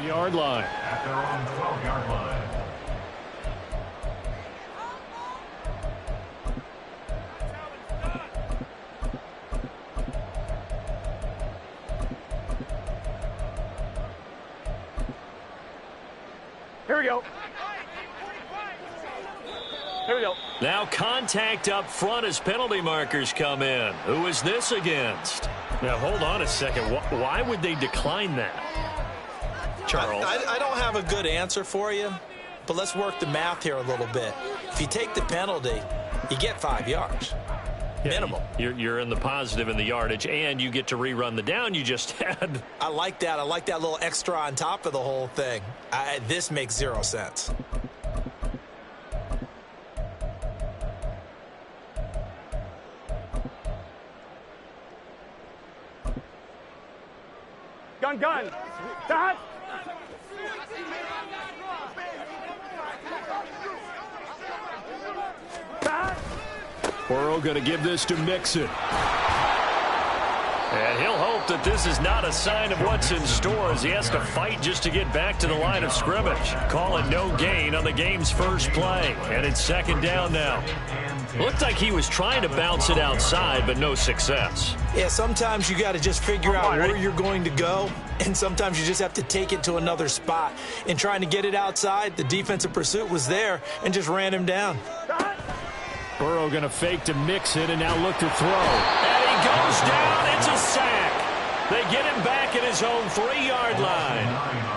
12-yard line. At their own 12-yard line. Here we go. Here we go. Now contact up front as penalty markers come in. Who is this against? Now, hold on a second. Why would they decline that? Charles. I don't have a good answer for you, but let's work the math here a little bit. If you take the penalty, you get 5 yards. Minimum. You're in the positive in the yardage, and you get to rerun the down you just had. I like that. I like that little extra on top of the whole thing. This makes 0 sense. Gun. Dot. Burrow going to give this to Mixon. And he'll hope that this is not a sign of what's in store as he has to fight just to get back to the line of scrimmage. Calling no gain on the game's first play. And it's second down now. Looked like he was trying to bounce it outside, but no success. Yeah, sometimes you got to just figure out where you're going to go, and sometimes you just have to take it to another spot. In trying to get it outside, the defensive pursuit was there and just ran him down. Burrow going to fake to Mixon and now look to throw. And he goes down. It's a sack. They get him back at his own 3-yard line.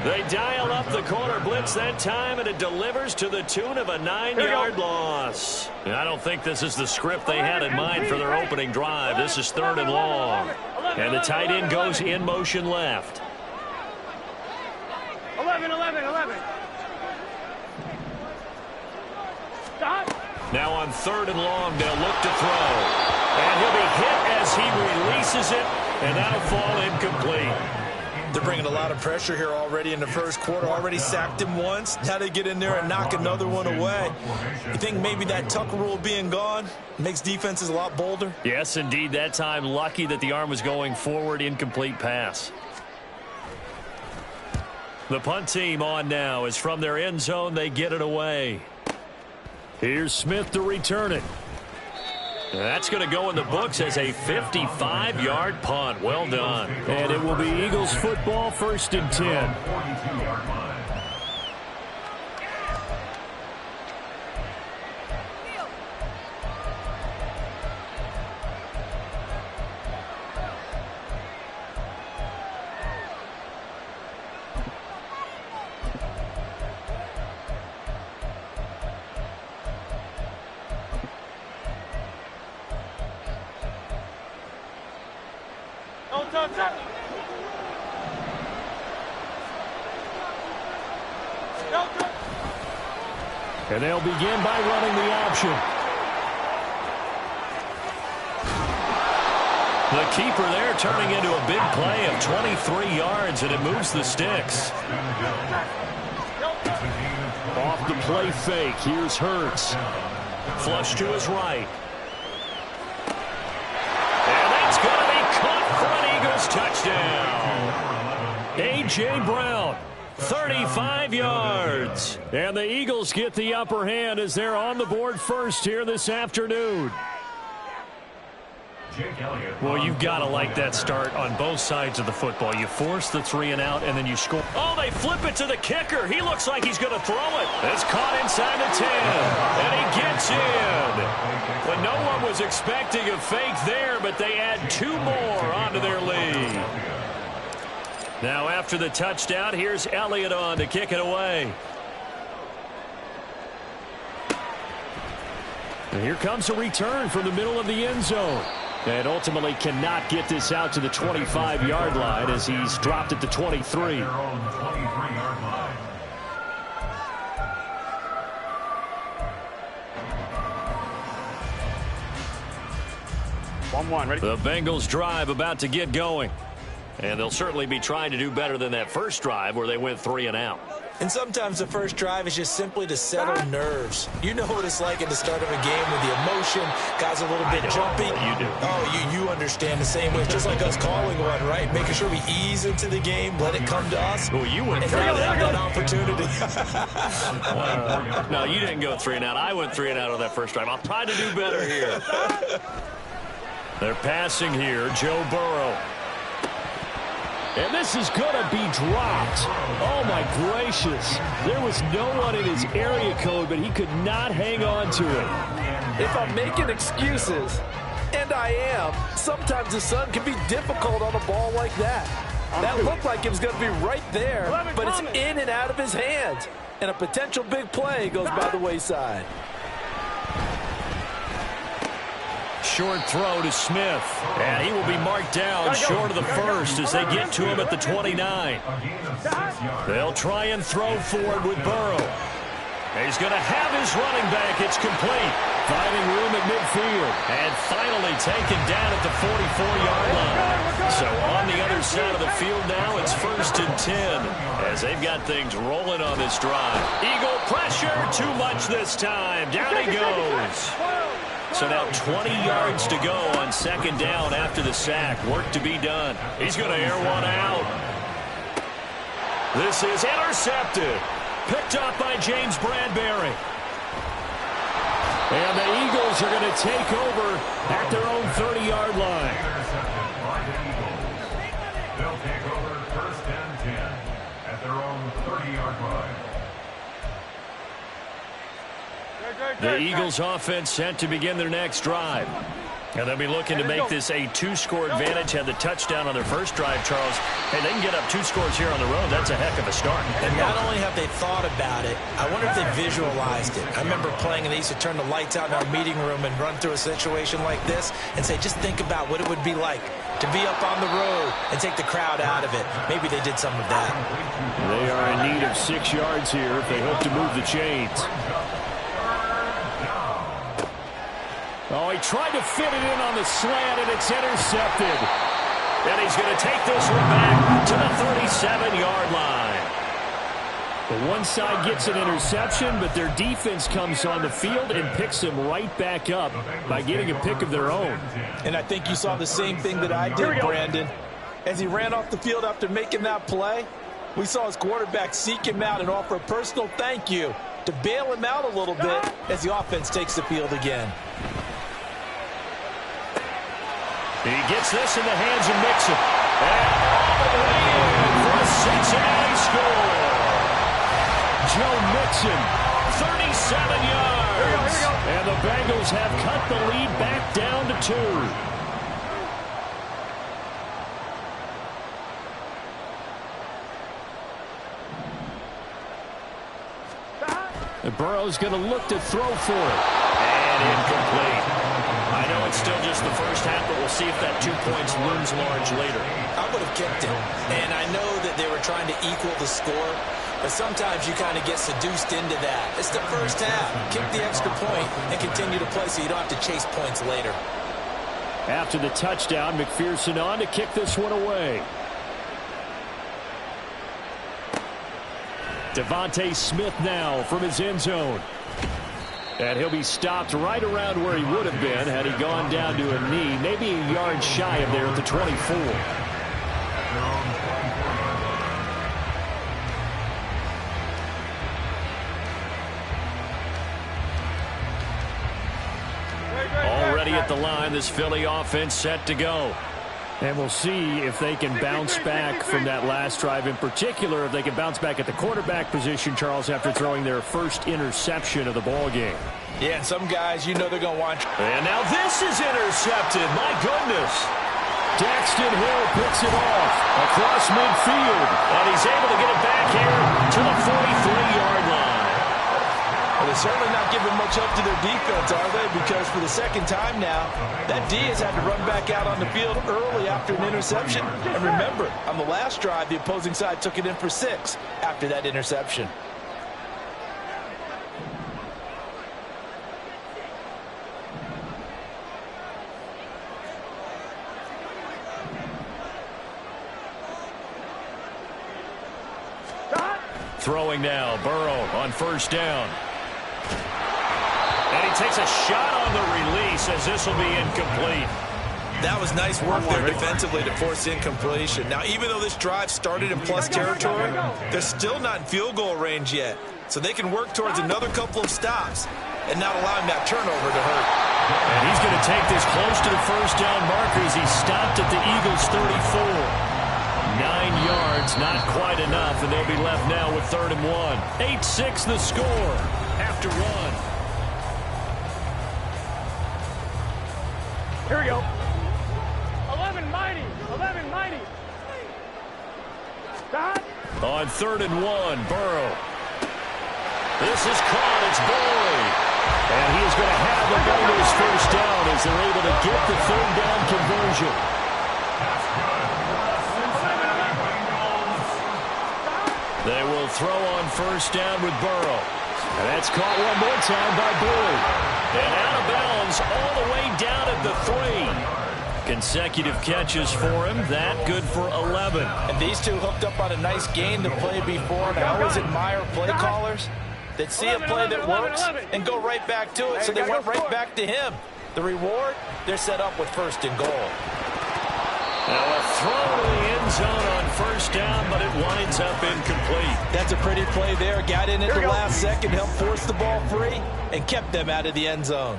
They dial up the corner blitz that time, and it delivers to the tune of a 9-yard loss. And I don't think this is the script they had in mind for their opening drive. This is 3rd and long. And the tight end goes in motion left. 11. Stop. Now on 3rd and long, they'll look to throw. And he'll be hit as he releases it, and that'll fall incomplete. They're bringing a lot of pressure here already in the first quarter. Already sacked him once. Now they get in there and knock another one away. You think maybe that tuck rule being gone makes defenses a lot bolder? Yes, indeed. That time, lucky that the arm was going forward. Incomplete pass. The punt team on now is from their end zone. They get it away. Here's Smith to return it. That's going to go in the books as a 55-yard punt. Well done. And it will be Eagles football, 1st and 10. 42-yard line. And they'll begin by running the option. The keeper there turning into a big play of 23 yards, and it moves the sticks. Off the play fake. Here's Hurts. Flush to his right. And that's going to be caught for an Eagles touchdown. A.J. Brown. 35 yards. And the Eagles get the upper hand as they're on the board first here this afternoon. Well, you've got to like that start on both sides of the football. You force the 3 and out, and then you score. Oh, they flip it to the kicker. He looks like he's going to throw it. It's caught inside the 10, and he gets in. But no one was expecting a fake there, but they add 2 more onto their lead. Now after the touchdown, here's Elliott on to kick it away. And here comes a return from the middle of the end zone. And ultimately cannot get this out to the 25-yard line as he's dropped it to 23. 1-1, ready? The Bengals drive about to get going. And they'll certainly be trying to do better than that first drive where they went 3 and out. And sometimes the first drive is just simply to settle nerves. You know what it's like at the start of a game with the emotion. Guys are a little bit jumpy. You do. Oh, you understand the same way. It's just like us calling one, right? Making sure we ease into the game, let it come to us. Well, you went and 3 not and have that out. opportunity. No, you didn't go 3 and out. I went 3 and out on that first drive. I'll try to do better here. They're passing here. Joe Burrow. And this is going to be dropped. Oh, my gracious. There was no one in his area code, but he could not hang on to it. If I'm making excuses, and I am, sometimes the sun can be difficult on a ball like that. That looked like it was going to be right there, but it's in and out of his hands. And a potential big play goes by the wayside. Short throw to Smith. And he will be marked down short of the first as they get to him at the 29. They'll try and throw forward with Burrow. He's going to have his running back. It's complete. Finding room at midfield. And finally taken down at the 44-yard line. So on the other side of the field now, it's 1st and 10 as they've got things rolling on this drive. Eagle pressure, too much this time. Down he goes. So now 20 yards to go on 2nd down after the sack. Work to be done. He's going to air one out. This is intercepted. Picked up by James Bradbury. And the Eagles are going to take over at their own 30-yard line. Intercepted by the Eagles. They'll take over 1st and 10 at their own 30-yard line. The Eagles offense set to begin their next drive. And they'll be looking to make this a 2-score advantage. Had the touchdown on their first drive, Charles. Hey, they can get up 2 scores here on the road. That's a heck of a start. And not only have they thought about it, I wonder if they visualized it. I remember playing, and they used to turn the lights out in our meeting room and run through a situation like this and say, just think about what it would be like to be up on the road and take the crowd out of it. Maybe they did some of that. They are in need of 6 yards here if they hope to move the chains. Oh, he tried to fit it in on the slant, and it's intercepted. And he's going to take this one back to the 37-yard line. The one side gets an interception, but their defense comes on the field and picks them right back up by getting a pick of their own. And I think you saw the same thing that I did, Brandon. As he ran off the field after making that play, we saw his quarterback seek him out and offer a personal thank you to bail him out a little bit as the offense takes the field again. He gets this in the hands of Mixon. And all the way in for a Cincinnati score. Joe Mixon, 37 yards. and the Bengals have cut the lead back down to 2. And Burrow's going to look to throw for it. And incomplete. I know it's still just the first half, but we'll see if that 2 points looms large later. I would have kicked it. And I know that they were trying to equal the score, but sometimes you kind of get seduced into that. It's the first half. Kick the extra point and continue to play so you don't have to chase points later. After the touchdown, McPherson on to kick this one away. Devontae Smith now from his end zone. And he'll be stopped right around where he would have been had he gone down to a knee, maybe a yard shy of there at the 24. Already at the line, this Philly offense set to go. And we'll see if they can bounce back from that last drive, in particular, if they can bounce back at the quarterback position, Charles, after throwing their first interception of the ball game. Yeah, and some guys, you know they're going to want you. And now this is intercepted. My goodness. Daxton Hill picks it off across midfield. And he's able to get it back here to the 43-yard line. Well, they're certainly not giving much up to their defense, are they? Because for the second time now, that D has had to run back out on the field early after an interception. And remember, on the last drive, the opposing side took it in for 6 after that interception. Throwing now, Burrow on first down. And he takes a shot on the release as this will be incomplete. That was nice work there defensively to force incompletion. Now, even though this drive started in plus territory, they're still not in field goal range yet. So they can work towards another couple of stops and not allowing that turnover to hurt. And he's going to take this close to the first down marker as he stopped at the Eagles' 34. 9 yards, not quite enough, and they'll be left now with 3rd and 1. 8-6 the score after 1. Here we go. 11 mighty. Stop. On 3rd and 1, Burrow. This is caught. It's Boyd. And he is going to have the Bengals first down as they're able to get the 3rd down conversion. They will throw on first down with Burrow. And that's caught one more time by Boyd. And out of bounds all the way down at the 3. Consecutive catches for him. That good for 11. And these two hooked up on a nice game to play before. And I always admire play callers that see a play that works and go right back to it. So they went right back to him. The reward, they're set up with 1st and goal. Now a throw to the end zone on first down, but it winds up incomplete. That's a pretty play there. Got in at the last second, helped force the ball free, and kept them out of the end zone.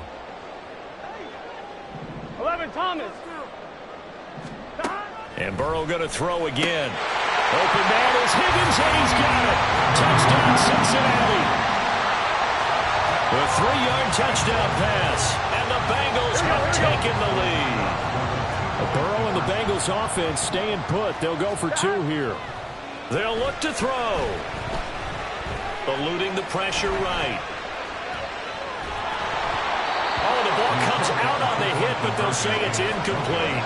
11 Thomas. And Burrow going to throw again. Open man is Higgins, and he's got it. Touchdown, Cincinnati. The 3-yard touchdown pass, and the Bengals have taken the lead. Burrow and the Bengals offense staying put. They'll go for 2 here. They'll look to throw. Eluding the pressure right. Oh, the ball comes out on the hit, but they'll say it's incomplete.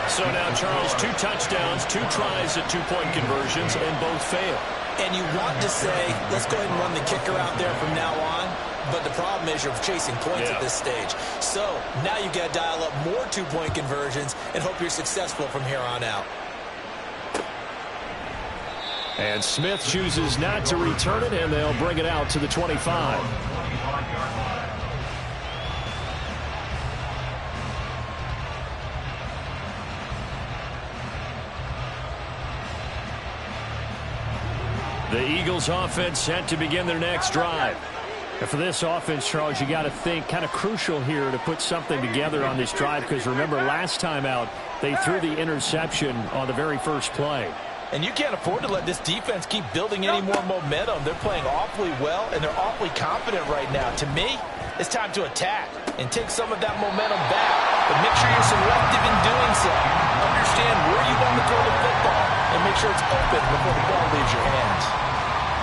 So now, Charles, 2 touchdowns, 2 tries at 2-point conversions, and both fail. And you want to say, let's go ahead and run the kicker out there from now on. But the problem is you're chasing points at this stage. So now you've got to dial up more 2-point conversions and hope you're successful from here on out. And Smith chooses not to return it, and they'll bring it out to the 25. The Eagles offense set to begin their next drive. And for this offense, Charles, you got to think kind of crucial here to put something together on this drive, because remember last time out they threw the interception on the very first play. And you can't afford to let this defense keep building any more momentum. They're playing awfully well, and they're awfully confident right now. To me, it's time to attack and take some of that momentum back, but make sure you're selective in doing so. Understand where you want to throw the football and make sure it's open before the ball leaves your hands.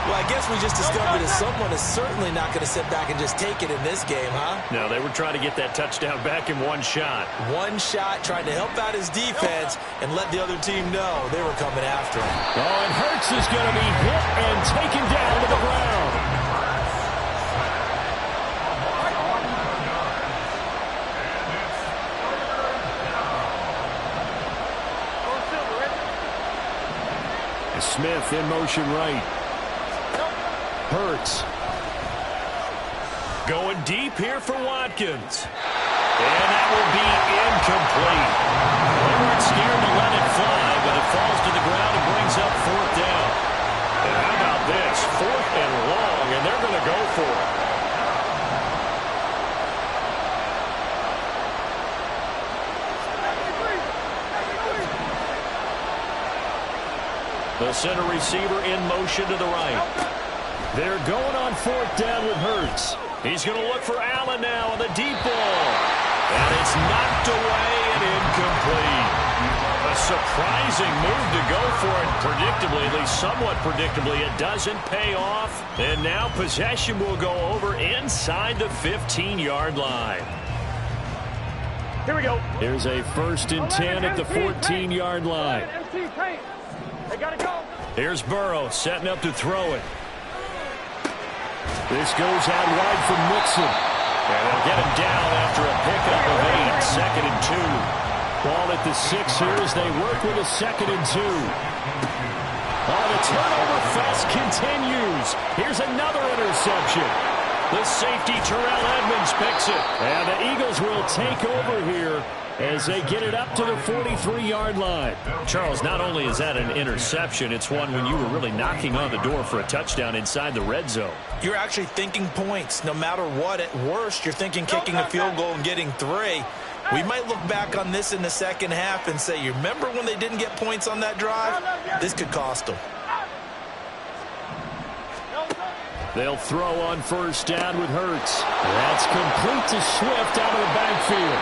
Well, I guess we just discovered that someone is certainly not going to sit back and just take it in this game, huh? No, they were trying to get that touchdown back in one shot. One shot, trying to help out his defense and let the other team know they were coming after him. Oh, and Hurts is going to be hit and taken down to the ground. Smith in motion right. Hurts. Going deep here for Watkins. And that will be incomplete. They weren't scared to let it fly, but it falls to the ground and brings up 4th down. And how about this? 4th and long, and they're going to go for it. The center receiver in motion to the right. They're going on 4th down with Hurts. He's going to look for Allen now on the deep ball. And it's knocked away and incomplete. A surprising move to go for it. Predictably, at least somewhat predictably, it doesn't pay off. And now possession will go over inside the 15-yard line. Here we go. Here's a 1st and 10 at the 14-yard line. They gotta go. Here's Burrow setting up to throw it. This goes out wide for Mixon. And they'll get him down after a pickup of 8. 2nd and 2. Ball at the 6 here as they work with a 2nd and 2. On the turnover fest continues. Here's another interception. The safety, Terrell Edmonds, picks it. And the Eagles will take over here as they get it up to the 43-yard line. Charles, not only is that an interception, it's one when you were really knocking on the door for a touchdown inside the red zone. You're actually thinking points. No matter what, at worst, you're thinking kicking a field goal and getting 3. We might look back on this in the second half and say, you remember when they didn't get points on that drive? This could cost them. They'll throw on first down with Hurts. That's complete to Swift out of the backfield.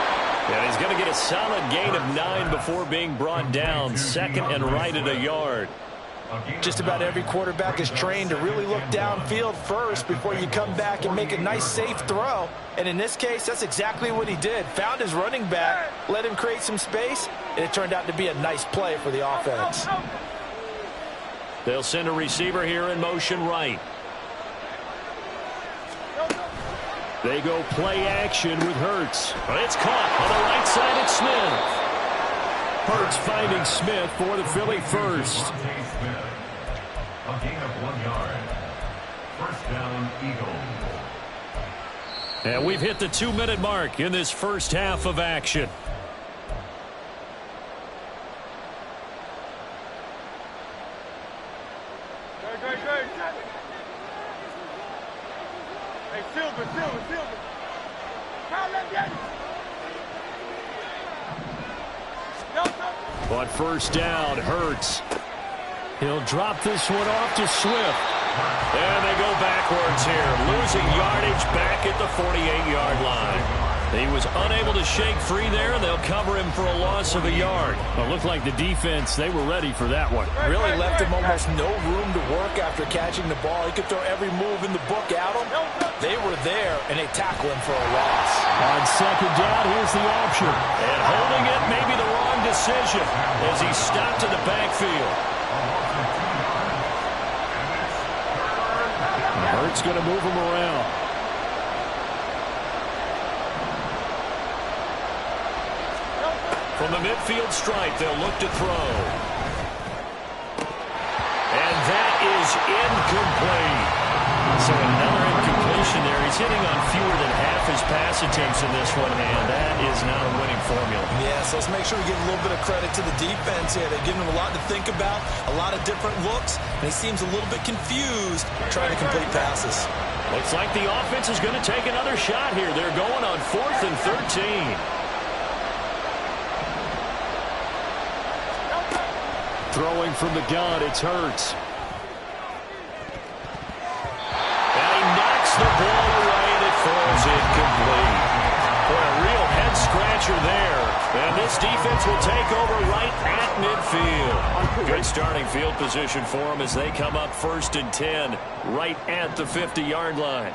And he's going to get a solid gain of 9 before being brought down. Second and right at a yard. Just about every quarterback is trained to really look downfield first before you come back and make a nice, safe throw. And in this case, that's exactly what he did. Found his running back, let him create some space, and it turned out to be a nice play for the offense. They'll send a receiver here in motion right. They go play action with Hurts. But it's caught on the right side at Smith. Hurts finding Smith for the Philly first. A gain of 1 yard. First down, Eagles. And we've hit the 2-minute mark in this first half of action. Hey, Silver. On first down, Hurts. He'll drop this one off to Swift. And they go backwards here, losing yardage back at the 48-yard line. He was unable to shake free there, and they'll cover him for a loss of a yard. Well, it looked like the defense, they were ready for that one. Really left him almost no room to work after catching the ball. He could throw every move in the book at him. They were there, and they tackle him for a loss. On second down, here's the option. And holding it may be the wrong decision as he stopped in the backfield. Hurts going to move him around. From the midfield stripe, they'll look to throw. And that is incomplete. So another incompletion there. He's hitting on fewer than half his pass attempts in this one, and that is not a winning formula. Yeah, so let's make sure we give a little bit of credit to the defense here. They've given him a lot to think about, a lot of different looks, and he seems a little bit confused trying to complete passes. Looks like the offense is going to take another shot here. They're going on 4th and 13. Throwing from the gun, it's Hurts. And he knocks the ball away, and it falls incomplete. Boy, a real head-scratcher there. And this defense will take over right at midfield. Good starting field position for them as they come up 1st and 10, right at the 50-yard line.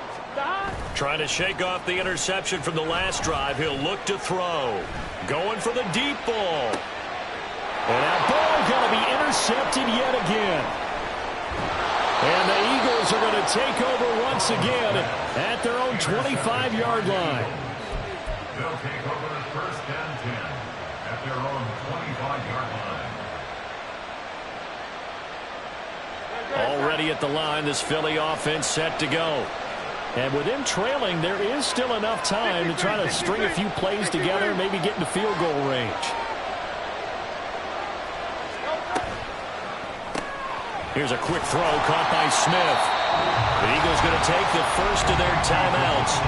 Trying to shake off the interception from the last drive. He'll look to throw. Going for the deep ball. And that ball going to be intercepted yet again. And the Eagles are going to take over once again at their own 25-yard line. They'll take over first and 10 at their own 25-yard line. Already at the line, this Philly offense set to go. And with them trailing, there is still enough time to try to string a few plays together and maybe get into field goal range. Here's a quick throw caught by Smith. The Eagles going to take the first of their timeouts.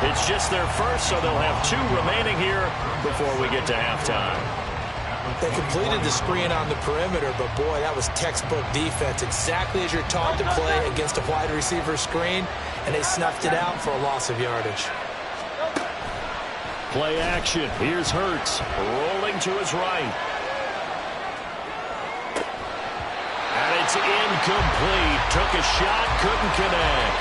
It's just their first, so they'll have 2 remaining here before we get to halftime. They completed the screen on the perimeter, but boy, that was textbook defense. Exactly as you're taught to play against a wide receiver screen, and they snuffed it out for a loss of yardage. Play action. Here's Hurts. Rolling to his right. And it's incomplete. Took a shot, couldn't connect.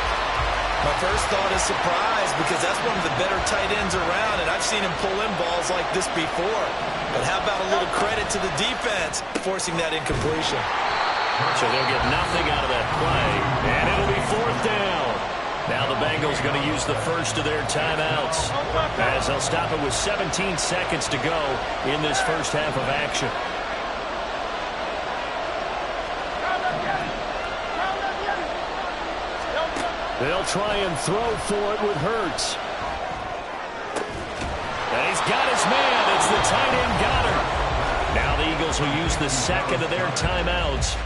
My first thought is surprise because that's one of the better tight ends around, and I've seen him pull in balls like this before. But how about a little credit to the defense forcing that incompletion? So they'll get nothing out of that play, and it'll be 4th down. Now the Bengals going to use the first of their timeouts as they'll stop it with 17 seconds to go in this first half of action. They'll try and throw for it with Hurts. And he's got his man. It's the tight end Goddard. Now the Eagles will use the second of their timeouts.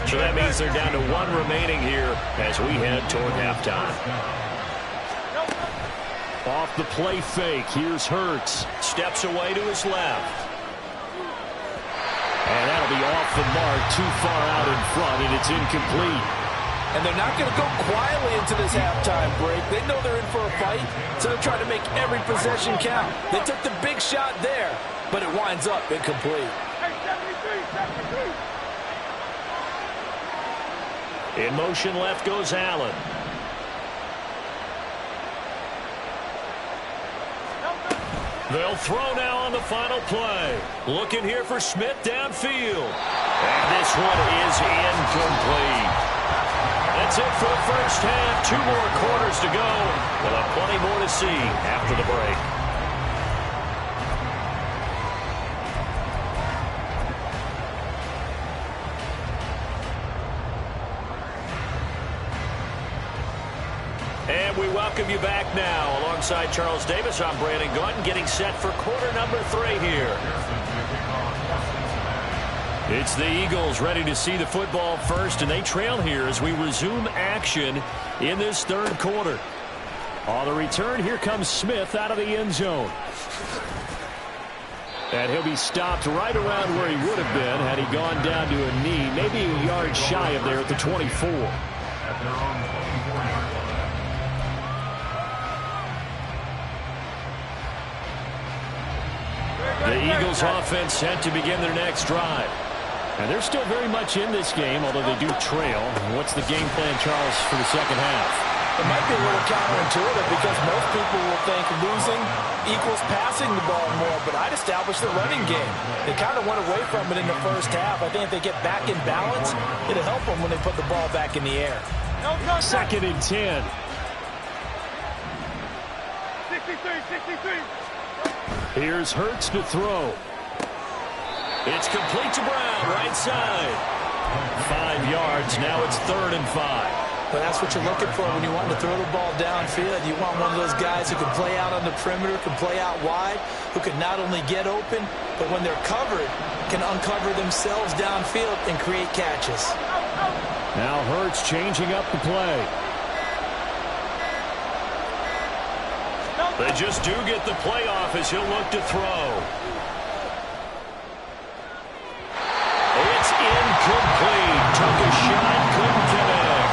So that means they're down to one remaining here as we head toward halftime. Off the play fake, here's Hurts. Steps away to his left. And that'll be off the mark, too far out in front, and it's incomplete. And they're not going to go quietly into this halftime break. They know they're in for a fight, so they're trying to make every possession count. They took the big shot there, but it winds up incomplete. In motion left goes Allen. They'll throw now on the final play. Looking here for Smith downfield. And this one is incomplete. That's it for the first half. 2 more quarters to go. We'll have plenty more to see after the break. And we welcome you back now. Alongside Charles Davis, I'm Brandon Gaudin, getting set for quarter number 3 here. It's the Eagles ready to see the football first, and they trail here as we resume action in this third quarter. On the return, here comes Smith out of the end zone. And he'll be stopped right around where he would have been had he gone down to a knee, maybe a yard shy of there at the 24. The Eagles offense set to begin their next drive. And they're still very much in this game, although they do trail. What's the game plan, Charles, for the second half? It might be a little counterintuitive because most people will think losing equals passing the ball more, but I'd establish the running game. They kind of went away from it in the first half. I think if they get back in balance, it'll help them when they put the ball back in the air. Second and 10. 63. Here's Hurts to throw. It's complete to Brown, right side. 5 yards, now it's 3rd and 5. But that's what you're looking for when you want to throw the ball downfield. You want one of those guys who can play out on the perimeter, can play out wide, who can not only get open, but when they're covered, can uncover themselves downfield and create catches. Now Hurts changing up the play. They just do get the play off as he'll look to throw. It's incomplete. Took a shot, couldn't connect.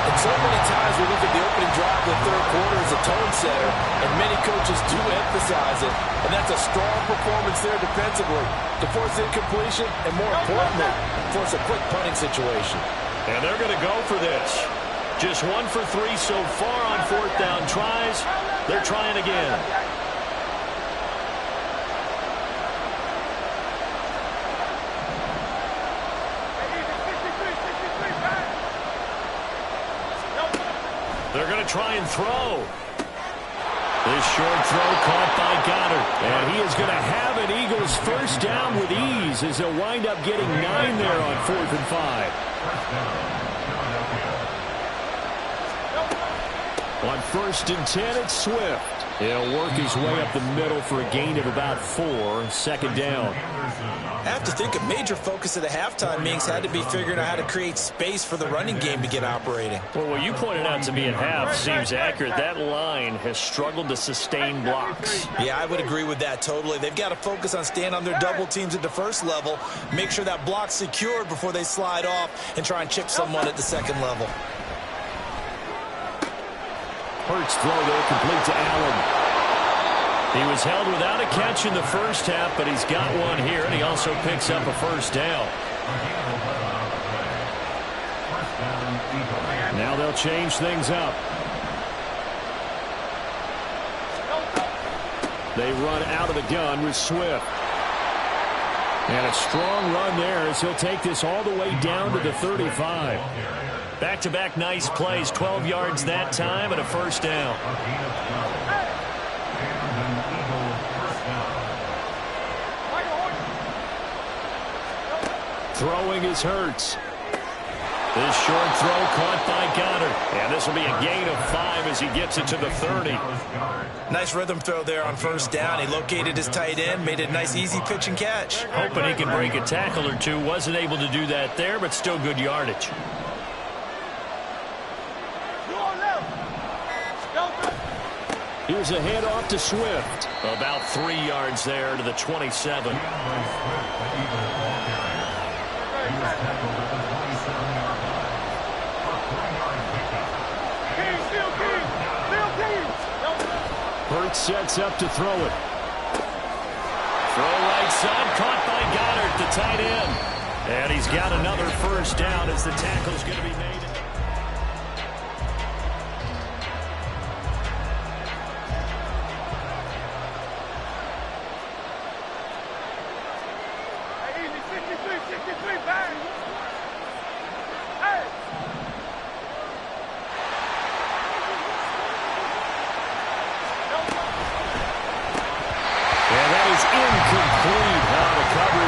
And so many times we look at the opening drive of the third quarter as a tone setter, and many coaches do emphasize it. And that's a strong performance there defensively to force incompletion and, more importantly, force a quick punting situation. And they're going to go for this. Just 1 for 3 so far on 4th down tries. They're trying again. They're going to try and throw. This short throw caught by Goddard. And he is going to have an Eagles first down with ease as they'll wind up getting 9 there on 4th and 5. On 1st and 10, it's Swift. He'll work his way up the middle for a gain of about 4. 2nd down. I have to think a major focus of the halftime meetings had to be figuring out how to create space for the running game to get operating. Well, what you pointed out to me at half seems accurate. That line has struggled to sustain blocks. Yeah, I would agree with that totally. They've got to focus on staying on their double teams at the first level, make sure that block's secured before they slide off and try and chip someone at the second level. Hurts throw there, complete to Allen. He was held without a catch in the first half, but he's got one here, and he also picks up a first down. Now they'll change things up. They run out of the gun with Swift. And a strong run there as he'll take this all the way down to the 35. Back-to-back nice plays, 12 yards that time and a first down. Throwing is Hurts. This short throw caught by Goddard. And this will be a gain of 5 as he gets it to the 30. Nice rhythm throw there on first down. He located his tight end, made it a nice easy pitch and catch. Hoping he can break a tackle or two. Wasn't able to do that there, but still good yardage. Here's a handoff to Swift. About 3 yards there to the 27. Hurts sets up to throw it. Throw right side, caught by Goddard, the tight end. And he's got another first down as the tackle's going to be made.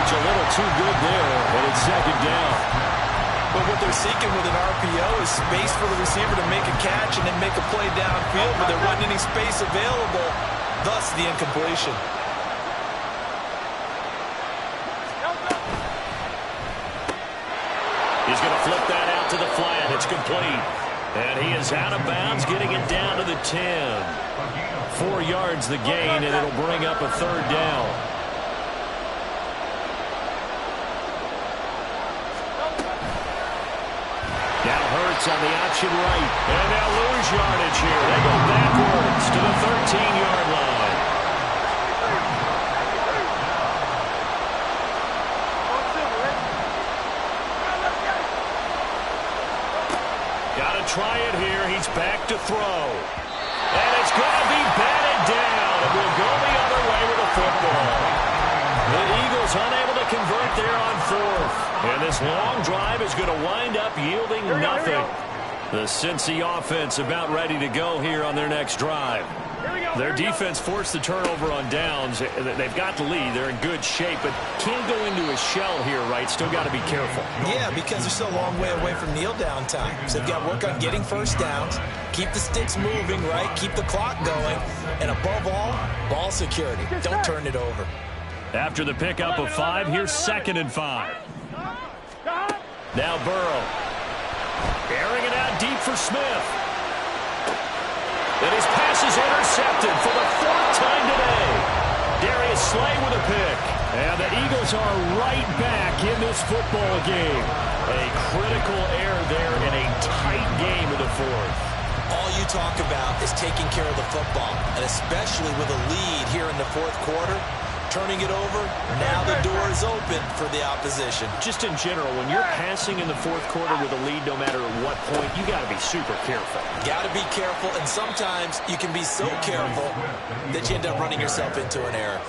A little too good there, but it's second down. But what they're seeking with an RPO is space for the receiver to make a catch and then make a play downfield, but there wasn't any space available, thus the incompletion. He's going to flip that out to the flat. It's complete. And he is out of bounds, getting it down to the 10. 4 yards the gain, and it'll bring up a third down. Hurts on the option right. And they'll lose yardage here. They go backwards to the 13-yard line. Got to try it here. He's back to throw. And it's going to be batted down. And we'll go the other way with the football. The Eagles unable to convert there on fourth. And this long drive is going to wind up yielding nothing. The Cincy offense about ready to go here on their next drive. Their defense forced the turnover on downs. They've got the lead. They're in good shape, but can't go into a shell here, right? Still got to be careful. Yeah, because they're still a long way away from kneel down time. So they've got to work on getting first downs, keep the sticks moving, right? Keep the clock going, and above all, ball security. Don't turn it over. After the pickup of 5, here's 2nd and 5. Now Burrow. Airing it out deep for Smith. And his pass is intercepted for the 4th time today. Darius Slay with a pick. And the Eagles are right back in this football game. A critical error there in a tight game in the 4th. All you talk about is taking care of the football, and especially with a lead here in the 4th quarter. Turning it over, now the door is open for the opposition. Just in general, when you're passing in the 4th quarter with a lead, no matter at what point, you got to be super careful. Got to be careful, and sometimes you can be so careful that you end up running yourself into an error.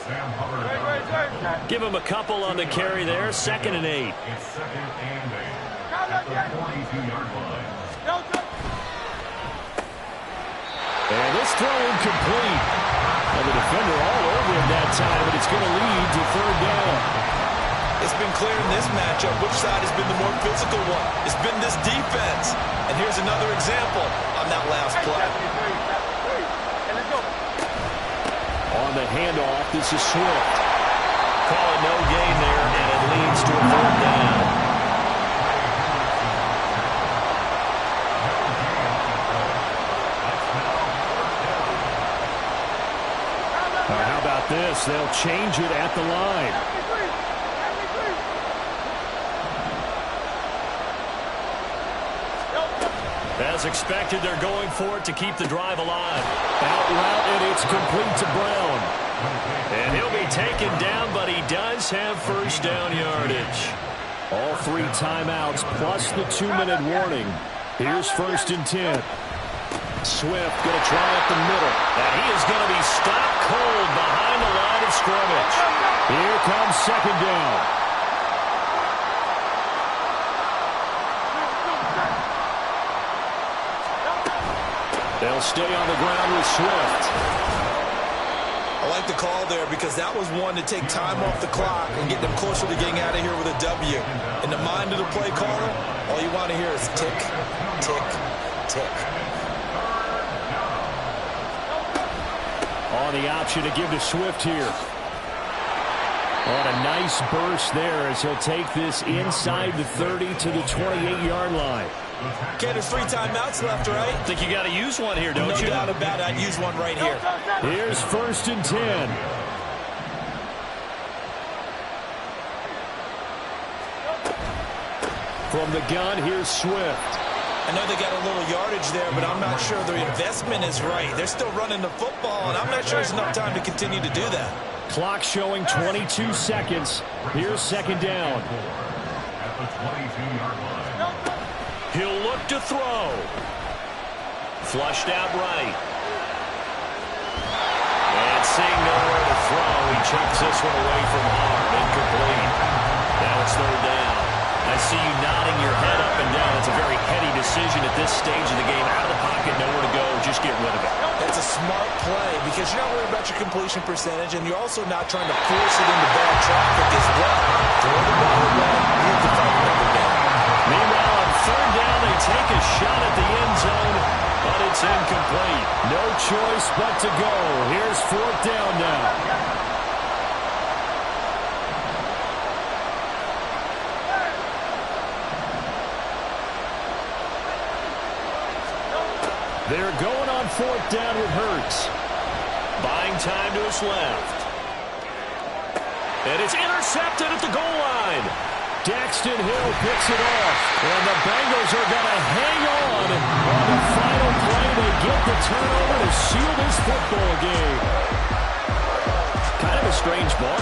Give him a couple on the carry there, 2nd and 8. It's 2nd and 8 at the 42-yard line. And this throw incomplete. And the defender all over him that time, but it's going to lead to 3rd down. It's been clear in this matchup which side has been the more physical one. It's been this defense. And here's another example on that last play. On the handoff, this is Swift. Call it no gain there, and it leads to a 3rd down. How about this? They'll change it at the line. As expected, they're going for it to keep the drive alive. Out route, and it's complete to Brown. And he'll be taken down, but he does have first down yardage. All 3 timeouts plus the 2-minute warning. Here's 1st and 10. Swift going to try up the middle. And he is going to be stopped cold behind the line of scrimmage. Here comes 2nd down. They'll stay on the ground with Swift. I like the call there because that was one to take time off the clock and get them closer to getting out of here with a W. In the mind of the play caller, All you want to hear is tick, tick, tick. On the option to give to Swift here. On a nice burst there as he'll take this inside the 30 to the 28-yard line. Okay, there's 3 timeouts left, right? I think you got to use one here, don't you? No doubt about it. I'd use one right here. Here's 1st and 10. From the gun, here's Swift. I know they got a little yardage there, but I'm not sure their investment is right. They're still running the football, and I'm not sure there's enough time to continue to do that. Clock showing 22 seconds. Here's 2nd down. At the 22-yard line. He'll look to throw. Flushed out right. And seeing nowhere to throw, he chucks this one away from harm. Incomplete. Now it's 3rd down. I see you nodding your head up and down. It's a very heady decision at this stage of the game. Out of the pocket, nowhere to go. Just get rid of it. That's a smart play because you're not worried about your completion percentage, and you're also not trying to force it into bad traffic as well. Throw the ball away. Leave the fight number down. Meanwhile, on 3rd down, they take a shot at the end zone, but it's incomplete. No choice but to go. Here's 4th down now. They're going on 4th down with Hurts. Buying time to his left. And it's intercepted at the goal line. Daxton Hill picks it off. And the Bengals are going to hang on the final play. They get the turnover to seal this football game. Kind of a strange ball.